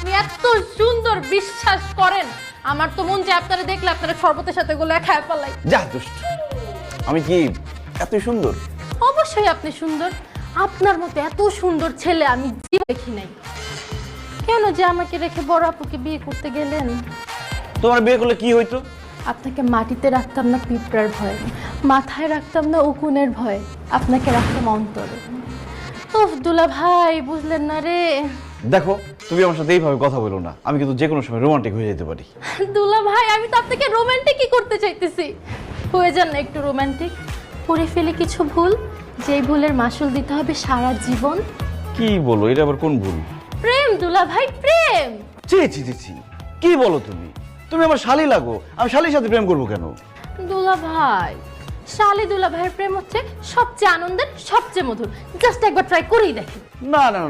আপনি এত সুন্দর বিশ্বাস করেন, আমার তো মন চায় আপনারা দেখলে আপনারা শরবতের সাথে গোলা খায় পালাই। যা দুষ্ট, আমি কি এত সুন্দর? অবশ্যই আপনি সুন্দর, আপনার মতো এত সুন্দর ছেলে আমি জীবনে দেখি নাই। কেন যে আমাকে রেখে বড় আপুকে বিয়ে করতে গেলেন? তোমার বিয়ে করলে কি হইতো? আপনাকে মাটিতে রাখতাম না পিঁপড়ার ভয়, মাথায় রাখতাম না উকুনের ভয়, আপনাকে রাখতাম অন্তরে। উফ দুলা ভাই, বুঝলেন না রে। দেখো, তুমি আমার সাথে এইভাবে কথা বলো না, আমি কিন্তু যে কোনো সময় রোমান্টিক হয়ে যেতে পারি। দুলা ভাই, আমি তো আপনাকে রোমান্টিকই করতে চাইতেছি। হয়ে যান না একটু রোমান্টিক। করে ফেলে কিছু ভুল, যেই ভুলের মাসুল দিতে হবে সারা জীবন। কি বলো, এটা আবার কোন ভুল? প্রেম দুলা ভাই, প্রেম। ছি ছি ছি ছি, কি বলো তুমি? তুমি আমার শালি লাগো, আমি শালির সাথে প্রেম করবো কেন? দুলা ভাই, শালি দুলা ভাইয়ের প্রেম হচ্ছে সবচেয়ে আনন্দের, সবচেয়ে মধুর। জাস্ট একবার ট্রাই করেই দেখেন। না না না,